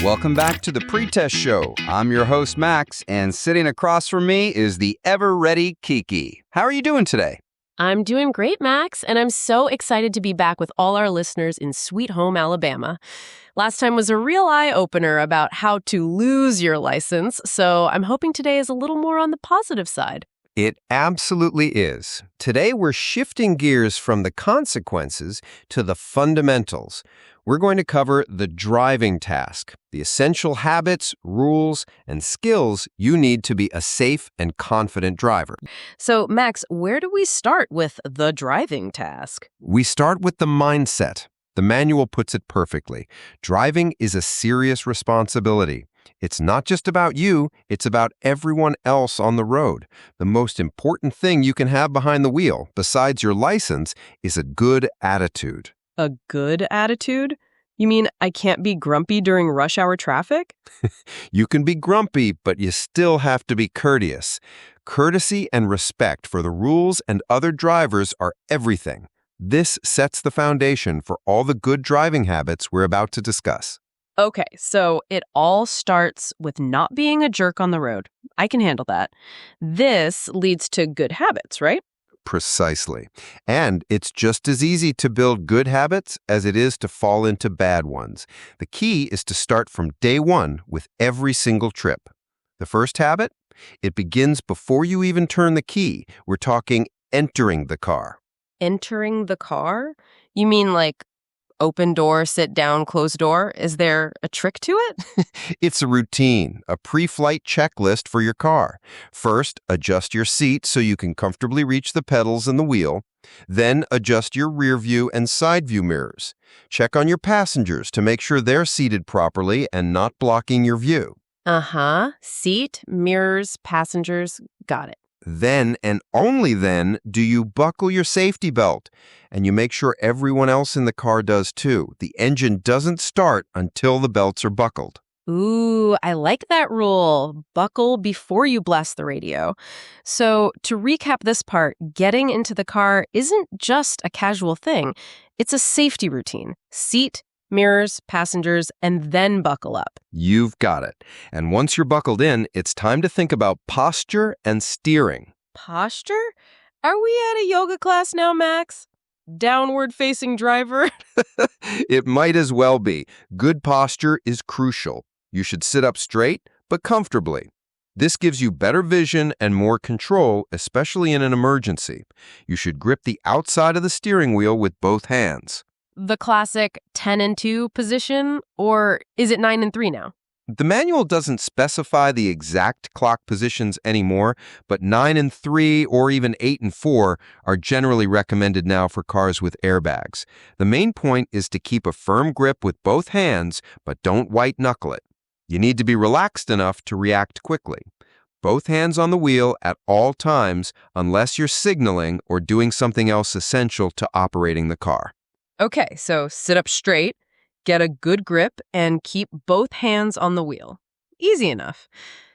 Welcome back to the Pretest Show. I'm your host, Max, and sitting across from me is the ever-ready Kiki. How are you doing today? I'm doing great, Max, and I'm so excited to be back with all our listeners in Sweet Home, Alabama. Last time was a real eye-opener about how to lose your license, so I'm hoping today is a little more on the positive side. It absolutely is. Today, we're shifting gears from the consequences to the fundamentals. We're going to cover the driving task, the essential habits, rules, and skills you need to be a safe and confident driver. So, Max, where do we start with the driving task? We start with the mindset. The manual puts it perfectly. Driving is a serious responsibility. It's not just about you, it's about everyone else on the road. The most important thing you can have behind the wheel, besides your license, is a good attitude. A good attitude? You mean I can't be grumpy during rush hour traffic? You can be grumpy, but you still have to be courteous. Courtesy and respect for the rules and other drivers are everything. This sets the foundation for all the good driving habits we're about to discuss. Okay, so it all starts with not being a jerk on the road. I can handle that. This leads to good habits, right? Precisely. And it's just as easy to build good habits as it is to fall into bad ones. The key is to start from day one with every single trip. The first habit? It begins before you even turn the key. We're talking entering the car. Entering the car? You mean like open door, sit down, close door? Is there a trick to it? It's a routine, a pre-flight checklist for your car. First, adjust your seat so you can comfortably reach the pedals and the wheel. Then, adjust your rear view and side view mirrors. Check on your passengers to make sure they're seated properly and not blocking your view. Seat, mirrors, passengers, got it. Then and only then do you buckle your safety belt. And you make sure everyone else in the car does too. The engine doesn't start until the belts are buckled. Ooh, I like that rule. Buckle before you blast the radio. So to recap this part, getting into the car isn't just a casual thing. It's a safety routine. Seat, mirrors, passengers, and then buckle up. You've got it. And once you're buckled in, it's time to think about posture and steering. Posture? Are we at a yoga class now, Max? Downward-facing driver? It might as well be. Good posture is crucial. You should sit up straight, but comfortably. This gives you better vision and more control, especially in an emergency. You should grip the outside of the steering wheel with both hands. The classic 10 and 2 position, or is it 9 and 3 now? The manual doesn't specify the exact clock positions anymore, but 9 and 3 or even 8 and 4 are generally recommended now for cars with airbags. The main point is to keep a firm grip with both hands, but don't white-knuckle it. You need to be relaxed enough to react quickly. Both hands on the wheel at all times unless you're signaling or doing something else essential to operating the car. Okay, so sit up straight, get a good grip, and keep both hands on the wheel. Easy enough.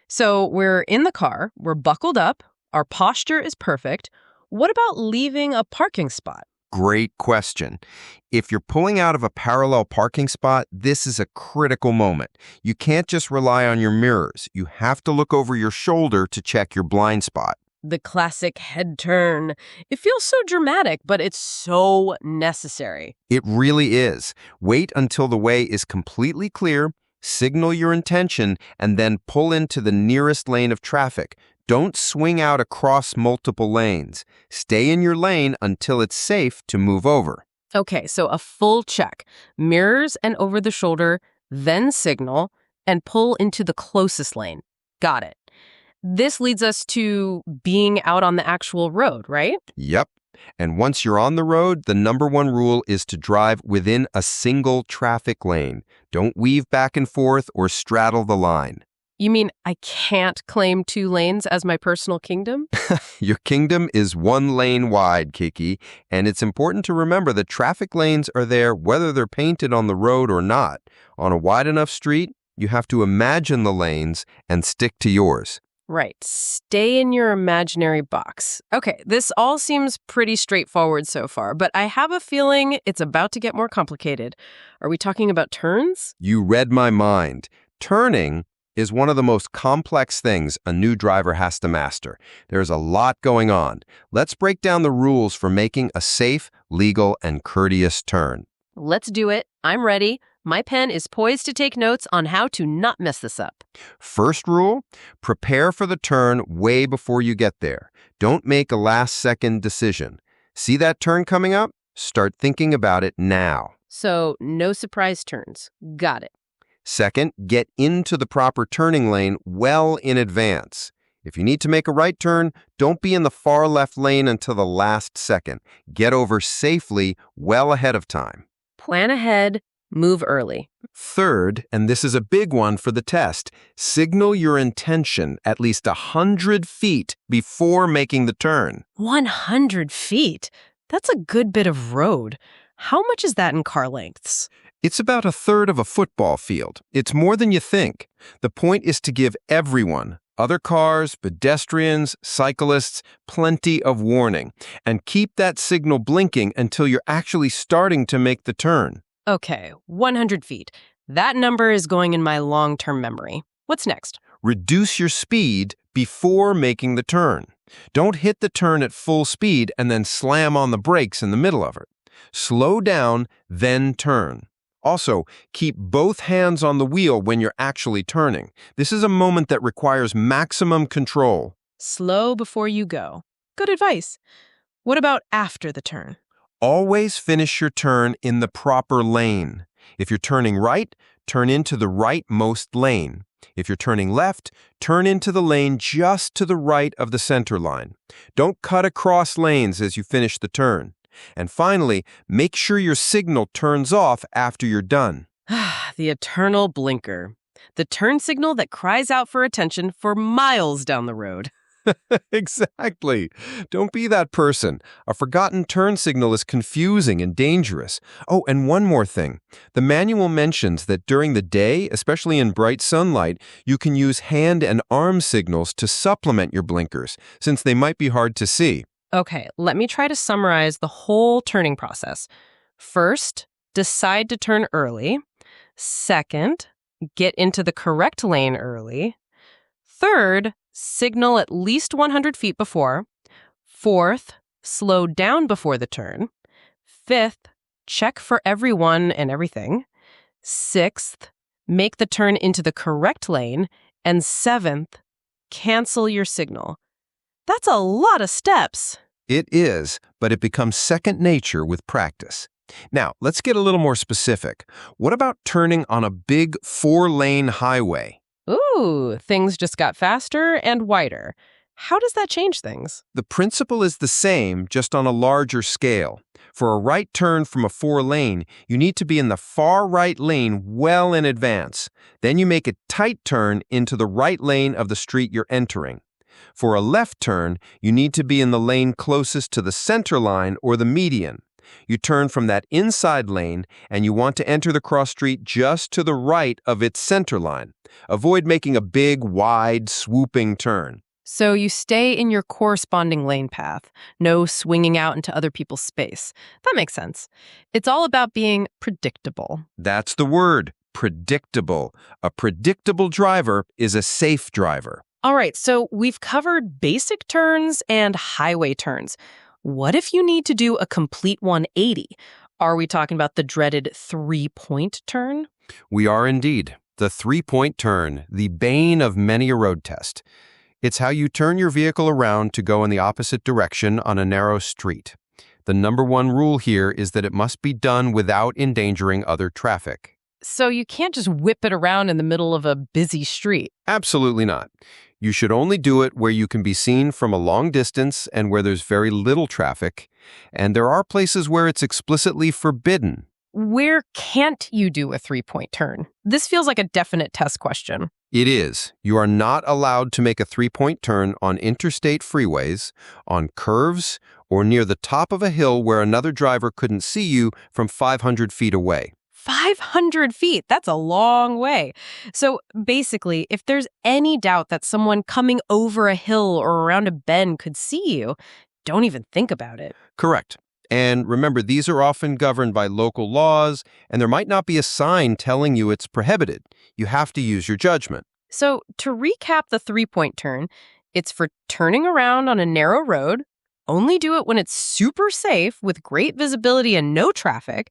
So we're in the car, we're buckled up, our posture is perfect. What about leaving a parking spot? Great question. If you're pulling out of a parallel parking spot, this is a critical moment. You can't just rely on your mirrors. You have to look over your shoulder to check your blind spot. The classic head turn. It feels so dramatic, but it's so necessary. It really is. Wait until the way is completely clear, signal your intention, and then pull into the nearest lane of traffic. Don't swing out across multiple lanes. Stay in your lane until it's safe to move over. Okay, so a full check. Mirrors and over the shoulder, then signal, and pull into the closest lane. Got it. This leads us to being out on the actual road, right? Yep. And once you're on the road, the number one rule is to drive within a single traffic lane. Don't weave back and forth or straddle the line. You mean I can't claim 2 lanes as my personal kingdom? Your kingdom is 1 lane wide, Kiki, and it's important to remember that traffic lanes are there whether they're painted on the road or not. On a wide enough street, you have to imagine the lanes and stick to yours. Right. Stay in your imaginary box. Okay, this all seems pretty straightforward so far, but I have a feeling it's about to get more complicated. Are we talking about turns? You read my mind. Turning is one of the most complex things a new driver has to master. There's a lot going on. Let's break down the rules for making a safe, legal, and courteous turn. Let's do it. I'm ready. My pen is poised to take notes on how to not mess this up. First rule, prepare for the turn way before you get there. Don't make a last-second decision. See that turn coming up? Start thinking about it now. So, no surprise turns. Got it. Second, get into the proper turning lane well in advance. If you need to make a right turn, don't be in the far left lane until the last second. Get over safely well ahead of time. Plan ahead, move early. Third, and this is a big one for the test, signal your intention at least 100 feet before making the turn. 100 feet? That's a good bit of road. How much is that in car lengths? It's about a third of a football field. It's more than you think. The point is to give everyone, other cars, pedestrians, cyclists, plenty of warning. And keep that signal blinking until you're actually starting to make the turn. Okay, 100 feet. That number is going in my long-term memory. What's next? Reduce your speed before making the turn. Don't hit the turn at full speed and then slam on the brakes in the middle of it. Slow down, then turn. Also, keep both hands on the wheel when you're actually turning. This is a moment that requires maximum control. Slow before you go. Good advice. What about after the turn? Always finish your turn in the proper lane. If you're turning right, turn into the rightmost lane. If you're turning left, turn into the lane just to the right of the center line. Don't cut across lanes as you finish the turn. And finally, make sure your signal turns off after you're done. The eternal blinker. The turn signal that cries out for attention for miles down the road. Exactly. Don't be that person. A forgotten turn signal is confusing and dangerous. Oh, and one more thing. The manual mentions that during the day, especially in bright sunlight, you can use hand and arm signals to supplement your blinkers, since they might be hard to see. Okay, let me try to summarize the whole turning process. First, decide to turn early. Second, get into the correct lane early. Third, signal at least 100 feet before. Fourth, slow down before the turn. Fifth, check for everyone and everything. Sixth, make the turn into the correct lane. And seventh, cancel your signal. That's a lot of steps. It is, but it becomes second nature with practice. Now, let's get a little more specific. What about turning on a big 4-lane highway? Ooh, things just got faster and wider. How does that change things? The principle is the same, just on a larger scale. For a right turn from a 4-lane, you need to be in the far right lane well in advance. Then you make a tight turn into the right lane of the street you're entering. For a left turn, you need to be in the lane closest to the center line or the median. You turn from that inside lane, and you want to enter the cross street just to the right of its center line. Avoid making a big, wide, swooping turn. So you stay in your corresponding lane path, no swinging out into other people's space. That makes sense. It's all about being predictable. That's the word, predictable. A predictable driver is a safe driver. All right, so we've covered basic turns and highway turns. What if you need to do a complete 180? Are we talking about the dreaded 3-point turn? We are indeed. The 3-point turn, the bane of many a road test. It's how you turn your vehicle around to go in the opposite direction on a narrow street. The number one rule here is that it must be done without endangering other traffic. So you can't just whip it around in the middle of a busy street. Absolutely not. You should only do it where you can be seen from a long distance and where there's very little traffic. And there are places where it's explicitly forbidden. Where can't you do a 3-point turn? This feels like a definite test question. It is. You are not allowed to make a 3-point turn on interstate freeways, on curves, or near the top of a hill where another driver couldn't see you from 500 feet away. 500 feet. That's a long way. So basically, if there's any doubt that someone coming over a hill or around a bend could see you, don't even think about it. Correct. And remember, these are often governed by local laws, and there might not be a sign telling you it's prohibited. You have to use your judgment. So to recap the three-point turn, it's for turning around on a narrow road. Only do it when it's super safe with great visibility and no traffic,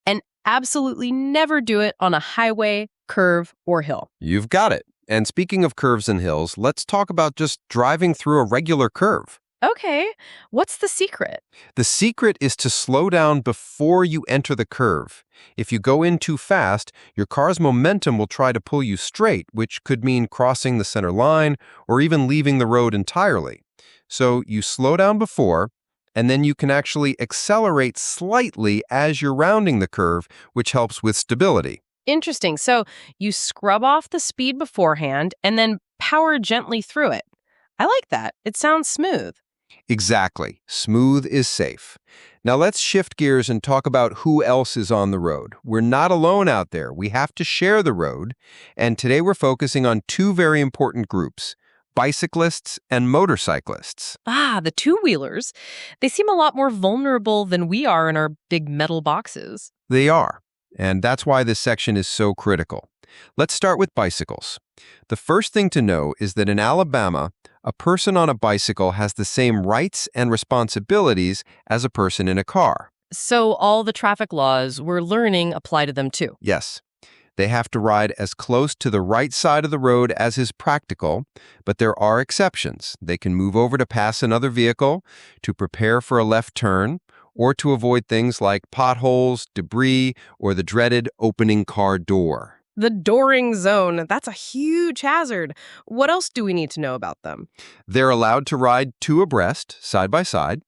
and absolutely never do it on a highway, curve, or hill. You've got it. And speaking of curves and hills, let's talk about just driving through a regular curve. Okay, what's the secret? The secret is to slow down before you enter the curve. If you go in too fast, your car's momentum will try to pull you straight, which could mean crossing the center line or even leaving the road entirely. So you slow down before, and then you can actually accelerate slightly as you're rounding the curve, which helps with stability. Interesting. So you scrub off the speed beforehand and then power gently through it. I like that. It sounds smooth. Exactly. Smooth is safe. Now let's shift gears and talk about who else is on the road. We're not alone out there. We have to share the road. And today we're focusing on two very important groups: bicyclists and motorcyclists. The two-wheelers. They seem a lot more vulnerable than we are in our big metal boxes. They are. And that's why this section is so critical. Let's start with bicycles. The first thing to know is that in Alabama, a person on a bicycle has the same rights and responsibilities as a person in a car. So all the traffic laws we're learning apply to them too. Yes. They have to ride as close to the right side of the road as is practical, but there are exceptions. They can move over to pass another vehicle, to prepare for a left turn, or to avoid things like potholes, debris, or the dreaded opening car door. The dooring zone, that's a huge hazard. What else do we need to know about them? They're allowed to ride two abreast, side by side.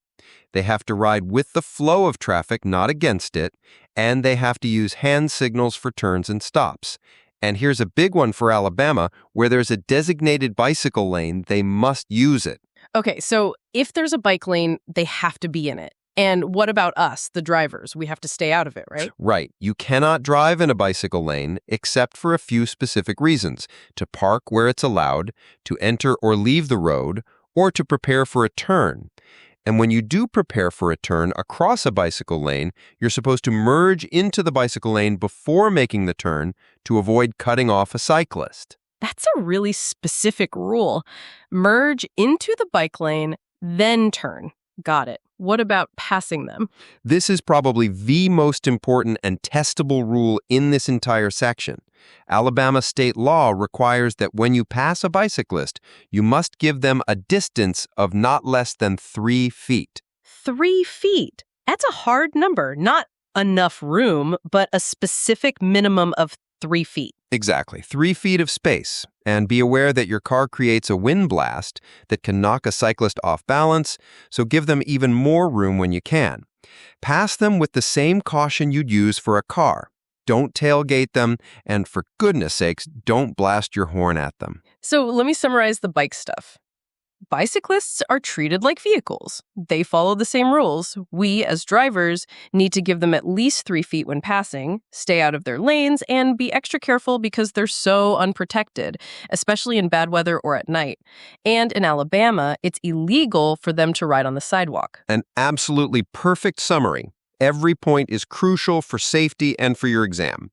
They have to ride with the flow of traffic, not against it, and they have to use hand signals for turns and stops. And here's a big one for Alabama: where there's a designated bicycle lane, they must use it. Okay, so if there's a bike lane, they have to be in it. And what about us, the drivers? We have to stay out of it, right? Right. You cannot drive in a bicycle lane except for a few specific reasons: to park where it's allowed, to enter or leave the road, or to prepare for a turn. And when you do prepare for a turn across a bicycle lane, you're supposed to merge into the bicycle lane before making the turn to avoid cutting off a cyclist. That's a really specific rule. Merge into the bike lane, then turn. Got it. What about passing them? This is probably the most important and testable rule in this entire section. Alabama state law requires that when you pass a bicyclist, you must give them a distance of not less than 3 feet. 3 feet. That's a hard number. Not enough room, but a specific minimum of 3 feet. Exactly. 3 feet of space. And be aware that your car creates a wind blast that can knock a cyclist off balance, so give them even more room when you can. Pass them with the same caution you'd use for a car. Don't tailgate them, and for goodness sakes, don't blast your horn at them. So let me summarize the bike stuff. Bicyclists are treated like vehicles. They follow the same rules. We, as drivers, need to give them at least 3 feet when passing, stay out of their lanes, and be extra careful because they're so unprotected, especially in bad weather or at night. And in Alabama, it's illegal for them to ride on the sidewalk. An absolutely perfect summary. Every point is crucial for safety and for your exam.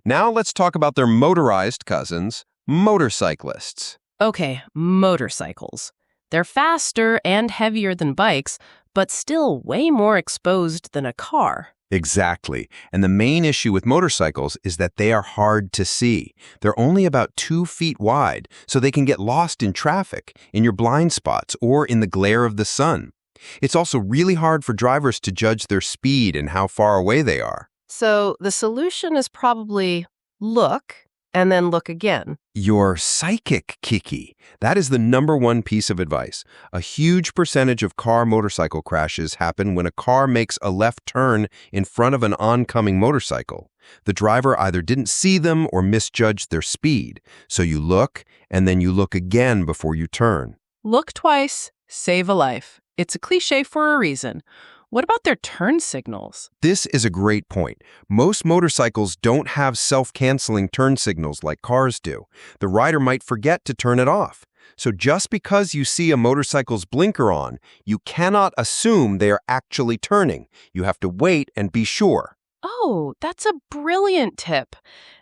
Now let's talk about their motorized cousins, motorcyclists. Okay, motorcycles. They're faster and heavier than bikes, but still way more exposed than a car. Exactly. And the main issue with motorcycles is that they are hard to see. They're only about 2 feet wide, so they can get lost in traffic, in your blind spots, or in the glare of the sun. It's also really hard for drivers to judge their speed and how far away they are. So the solution is probably look and then look again. You're psychic, Kiki. That is the #1 piece of advice. A huge percentage of car-motorcycle crashes happen when a car makes a left turn in front of an oncoming motorcycle. The driver either didn't see them or misjudged their speed. So you look, and then you look again before you turn. Look twice, save a life. It's a cliche for a reason. What about their turn signals? This is a great point. Most motorcycles don't have self-canceling turn signals like cars do. The rider might forget to turn it off. So just because you see a motorcycle's blinker on, you cannot assume they are actually turning. You have to wait and be sure. Oh, that's a brilliant tip.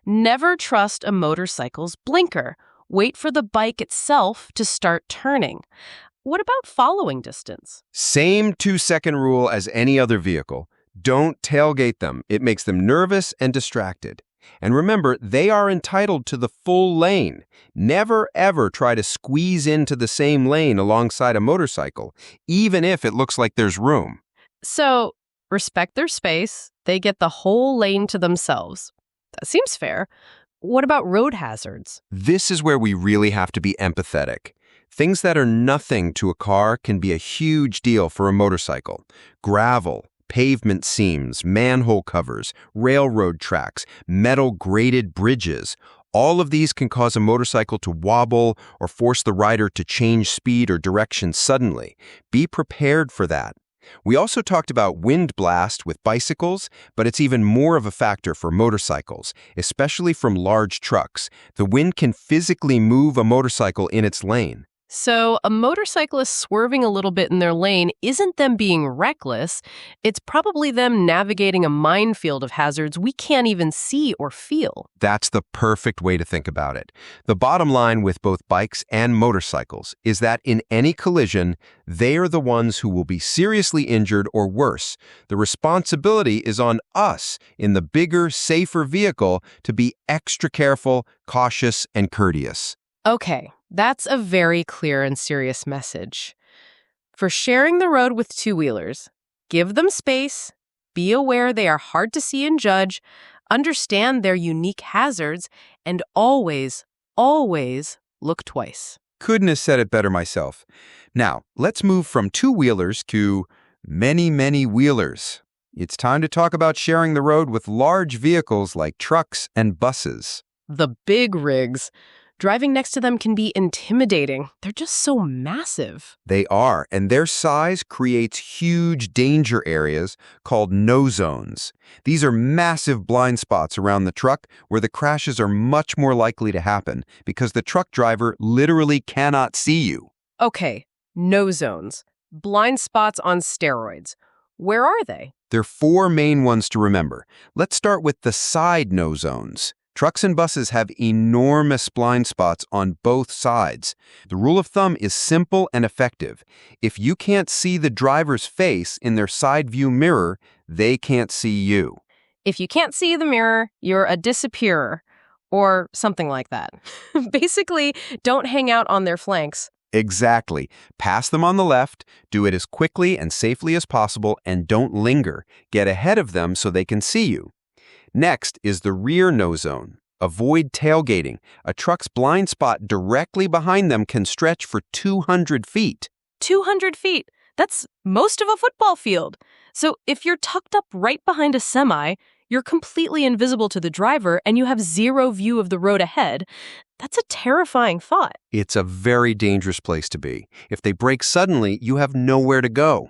Never trust a motorcycle's blinker. Wait for the bike itself to start turning. What about following distance? Same 2-second rule as any other vehicle. Don't tailgate them. It makes them nervous and distracted. And remember, they are entitled to the full lane. Never, ever try to squeeze into the same lane alongside a motorcycle, even if it looks like there's room. So, respect their space. They get the whole lane to themselves. That seems fair. What about road hazards? This is where we really have to be empathetic. Things that are nothing to a car can be a huge deal for a motorcycle. Gravel, pavement seams, manhole covers, railroad tracks, metal graded bridges. All of these can cause a motorcycle to wobble or force the rider to change speed or direction suddenly. Be prepared for that. We also talked about wind blast with bicycles, but it's even more of a factor for motorcycles, especially from large trucks. The wind can physically move a motorcycle in its lane. So, a motorcyclist swerving a little bit in their lane isn't them being reckless. It's probably them navigating a minefield of hazards we can't even see or feel. That's the perfect way to think about it. The bottom line with both bikes and motorcycles is that in any collision, they are the ones who will be seriously injured or worse. The responsibility is on us in the bigger, safer vehicle to be extra careful, cautious, and courteous. Okay, that's a very clear and serious message. For sharing the road with two-wheelers, give them space, be aware they are hard to see and judge, understand their unique hazards, and always, always look twice. Couldn't have said it better myself. Now, let's move from two-wheelers to many, many wheelers. It's time to talk about sharing the road with large vehicles like trucks and buses. The big rigs. Driving next to them can be intimidating. They're just so massive. They are, and their size creates huge danger areas called no zones. These are massive blind spots around the truck where the crashes are much more likely to happen because the truck driver literally cannot see you. Okay, no zones. Blind spots on steroids. Where are they? There are 4 main ones to remember. Let's start with the side no zones. Trucks and buses have enormous blind spots on both sides. The rule of thumb is simple and effective. If you can't see the driver's face in their side view mirror, they can't see you. If you can't see the mirror, you're a disappearer, or something like that. Basically, don't hang out on their flanks. Exactly. Pass them on the left, do it as quickly and safely as possible, and don't linger. Get ahead of them so they can see you. Next is the rear no zone. Avoid tailgating. A truck's blind spot directly behind them can stretch for 200 feet. 200 feet. That's most of a football field. So if you're tucked up right behind a semi, you're completely invisible to the driver and you have zero view of the road ahead. That's a terrifying thought. It's a very dangerous place to be. If they brake suddenly, you have nowhere to go.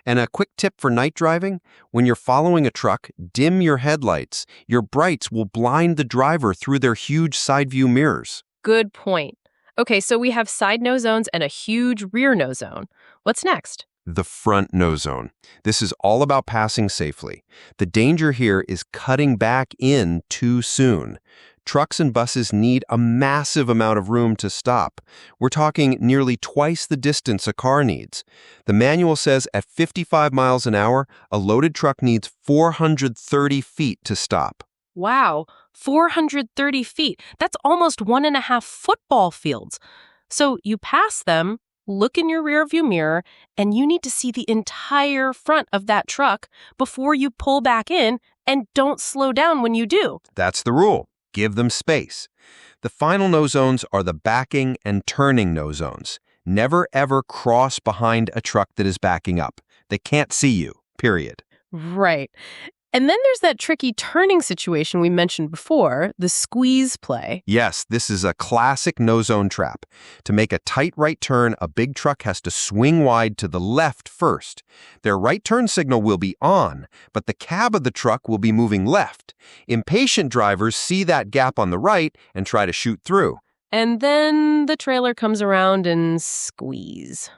And a quick tip for night driving, when you're following a truck, dim your headlights. Your brights will blind the driver through their huge side view mirrors. Good point. Okay, so we have side no zones and a huge rear no zone. What's next? The front no zone. This is all about passing safely. The danger here is cutting back in too soon. Trucks and buses need a massive amount of room to stop. We're talking nearly twice the distance a car needs. The manual says at 55 miles an hour, a loaded truck needs 430 feet to stop. Wow, 430 feet. That's almost 1.5 football fields. So you pass them, look in your rearview mirror, and you need to see the entire front of that truck before you pull back in, and don't slow down when you do. That's the rule. Give them space. The final no zones are the backing and turning no zones. Never ever cross behind a truck that is backing up. They can't see you, period. Right. And then there's that tricky turning situation we mentioned before, the squeeze play. Yes, this is a classic no-zone trap. To make a tight right turn, a big truck has to swing wide to the left first. Their right turn signal will be on, but the cab of the truck will be moving left. Impatient drivers see that gap on the right and try to shoot through. And then the trailer comes around and squeeze.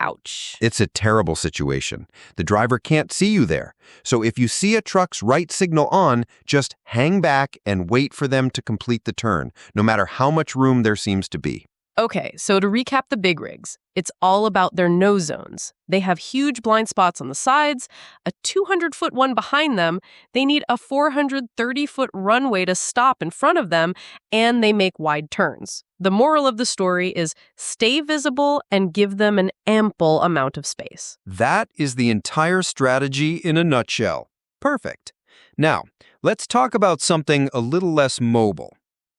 Ouch. It's a terrible situation. The driver can't see you there. So if you see a truck's right signal on, just hang back and wait for them to complete the turn, no matter how much room there seems to be. Okay, so to recap the big rigs, it's all about their no zones. They have huge blind spots on the sides, a 200-foot one behind them, they need a 430-foot runway to stop in front of them, and they make wide turns. The moral of the story is stay visible and give them an ample amount of space. That is the entire strategy in a nutshell. Perfect. Now, let's talk about something a little less mobile.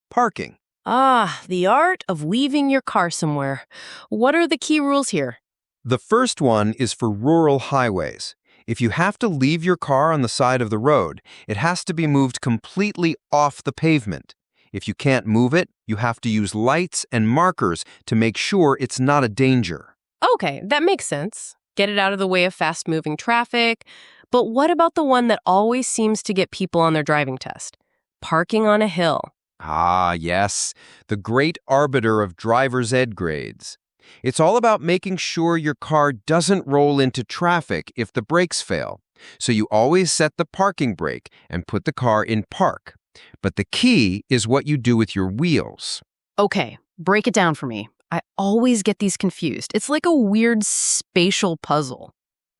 Parking. Ah, the art of leaving your car somewhere. What are the key rules here? The first one is for rural highways. If you have to leave your car on the side of the road, it has to be moved completely off the pavement. If you can't move it, you have to use lights and markers to make sure it's not a danger. Okay, that makes sense. Get it out of the way of fast-moving traffic. But what about the one that always seems to get people on their driving test? Parking on a hill. Ah, yes, the great arbiter of driver's ed grades. It's all about making sure your car doesn't roll into traffic if the brakes fail. So you always set the parking brake and put the car in park. But the key is what you do with your wheels. Okay, break it down for me. I always get these confused. It's like a weird spatial puzzle.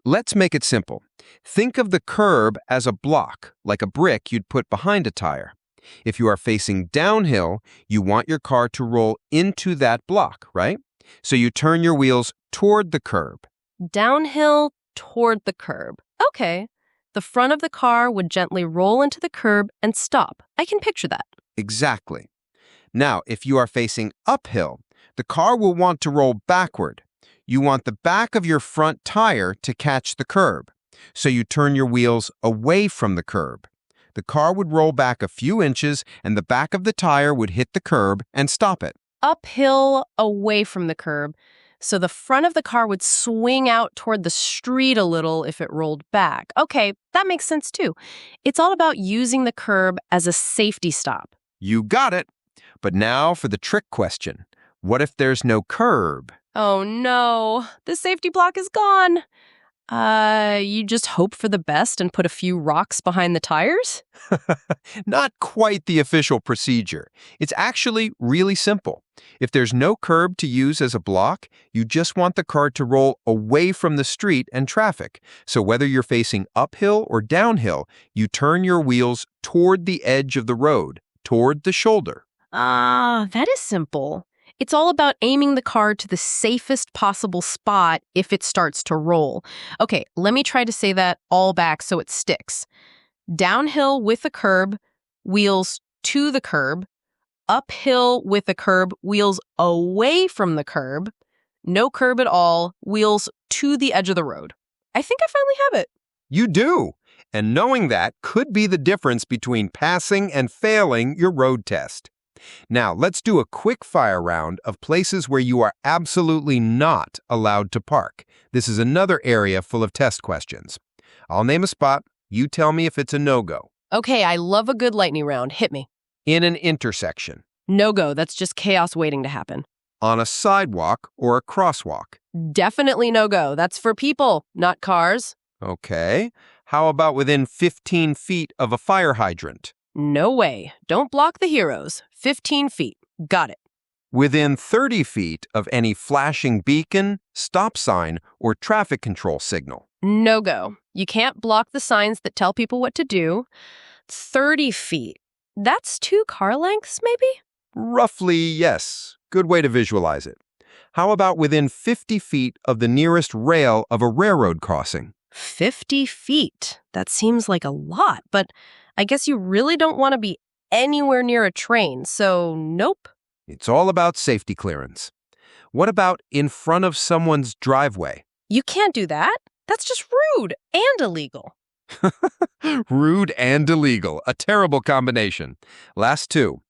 Let's make it simple. Think of the curb as a block, like a brick you'd put behind a tire. If you are facing downhill, you want your car to roll into that block, right? So you turn your wheels toward the curb. Downhill toward the curb. Okay. The front of the car would gently roll into the curb and stop. I can picture that. Exactly. Now, if you are facing uphill, the car will want to roll backward. You want the back of your front tire to catch the curb. So you turn your wheels away from the curb. The car would roll back a few inches and the back of the tire would hit the curb and stop it. Uphill, away from the curb. So the front of the car would swing out toward the street a little if it rolled back. Okay, that makes sense too. It's all about using the curb as a safety stop. You got it. But now for the trick question. What if there's no curb? Oh no, the safety block is gone. You just hope for the best and put a few rocks behind the tires? Not quite the official procedure. It's actually really simple. If there's no curb to use as a block, you just want the car to roll away from the street and traffic. So whether you're facing uphill or downhill, you turn your wheels toward the edge of the road, toward the shoulder. Ah, that is simple. It's all about aiming the car to the safest possible spot if it starts to roll. Okay, let me try to say that all back so it sticks. Downhill with a curb, wheels to the curb. Uphill with a curb, wheels away from the curb. No curb at all, wheels to the edge of the road. I think I finally have it. You do. And knowing that could be the difference between passing and failing your road test. Now, let's do a quick fire round of places where you are absolutely not allowed to park. This is another area full of test questions. I'll name a spot. You tell me if it's a no-go. Okay, I love a good lightning round. Hit me. In an intersection. No-go. That's just chaos waiting to happen. On a sidewalk or a crosswalk. Definitely no-go. That's for people, not cars. Okay. How about within 15 feet of a fire hydrant? No way. Don't block the heroes. 15 feet. Got it. Within 30 feet of any flashing beacon, stop sign, or traffic control signal. No go. You can't block the signs that tell people what to do. 30 feet. That's 2 car lengths, maybe? Roughly, yes. Good way to visualize it. How about within 50 feet of the nearest rail of a railroad crossing? 50 feet. That seems like a lot, but I guess you really don't want to be anywhere near a train, so nope. It's all about safety clearance. What about in front of someone's driveway? You can't do that. That's just rude and illegal. Rude and illegal. A terrible combination. Last two.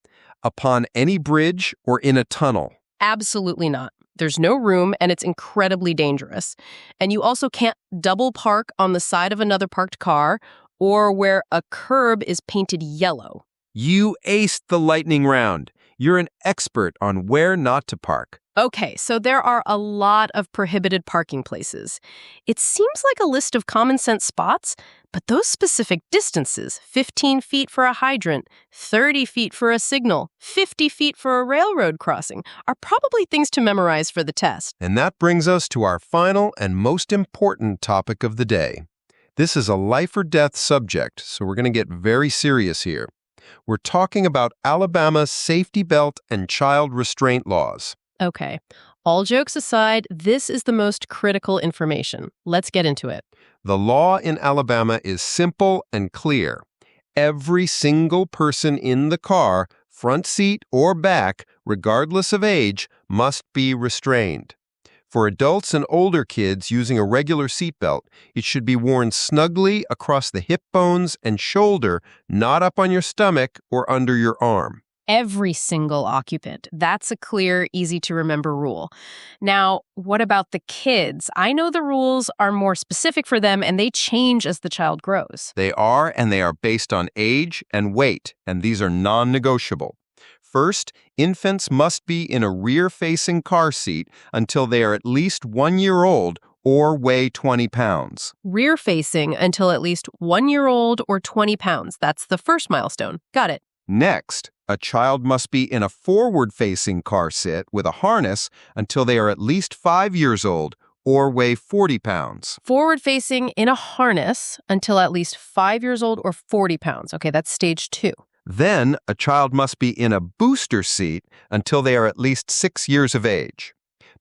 Upon any bridge or in a tunnel. Absolutely not. There's no room, and it's incredibly dangerous. And you also can't double park on the side of another parked car or where a curb is painted yellow. You aced the lightning round. You're an expert on where not to park. Okay, so there are a lot of prohibited parking places. It seems like a list of common sense spots, but those specific distances, 15 feet for a hydrant, 30 feet for a signal, 50 feet for a railroad crossing, are probably things to memorize for the test. And that brings us to our final and most important topic of the day. This is a life or death subject, so we're going to get very serious here. We're talking about Alabama's safety belt and child restraint laws. Okay, all jokes aside, this is the most critical information. Let's get into it. The law in Alabama is simple and clear. Every single person in the car, front seat or back, regardless of age, must be restrained. For adults and older kids using a regular seatbelt, it should be worn snugly across the hip bones and shoulder, not up on your stomach or under your arm. Every single occupant. That's a clear, easy-to-remember rule. Now, what about the kids? I know the rules are more specific for them, and they change as the child grows. They are, and they are based on age and weight, and these are non-negotiable. First, infants must be in a rear-facing car seat until they are at least 1 year old or weigh 20 pounds. Rear-facing until at least 1 year old or 20 pounds. That's the first milestone. Got it. Next, a child must be in a forward-facing car seat with a harness until they are at least 5 years old or weigh 40 pounds. Forward-facing in a harness until at least 5 years old or 40 pounds. Okay, that's stage 2. Then, a child must be in a booster seat until they are at least 6 years of age.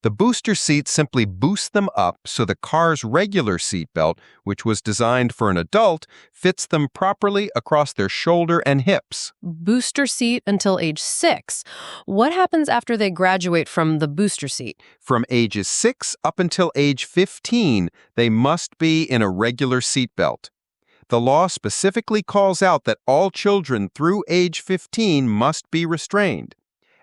The booster seat simply boosts them up so the car's regular seatbelt, which was designed for an adult, fits them properly across their shoulder and hips. Booster seat until age 6. What happens after they graduate from the booster seat? From ages 6 up until age 15, they must be in a regular seatbelt. The law specifically calls out that all children through age 15 must be restrained.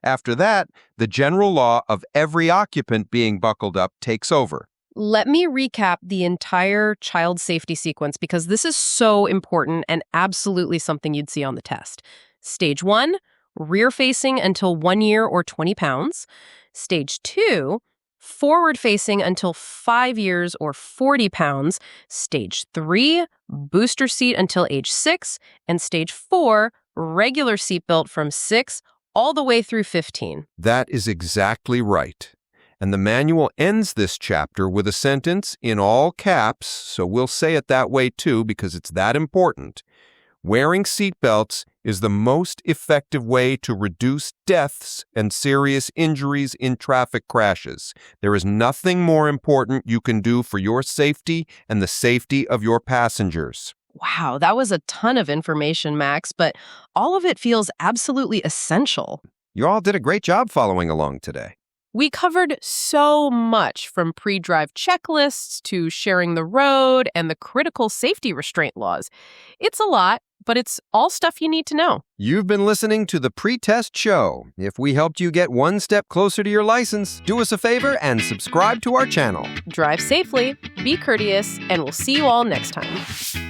After that, the general law of every occupant being buckled up takes over. Let me recap the entire child safety sequence because this is so important and absolutely something you'd see on the test. Stage 1, rear-facing until 1 year or 20 pounds. Stage 2, forward-facing until 5 years or 40 pounds. Stage 3, booster seat until age 6. And Stage 4, regular seatbelt from 6 all the way through 15. That is exactly right. And the manual ends this chapter with a sentence in all caps, so we'll say it that way too because it's that important. Wearing seatbelts is the most effective way to reduce deaths and serious injuries in traffic crashes. There is nothing more important you can do for your safety and the safety of your passengers. Wow, that was a ton of information, Max, but all of it feels absolutely essential. You all did a great job following along today. We covered so much from pre-drive checklists to sharing the road and the critical safety restraint laws. It's a lot, but it's all stuff you need to know. You've been listening to the Pre-Test Show. If we helped you get one step closer to your license, do us a favor and subscribe to our channel. Drive safely, be courteous, and we'll see you all next time.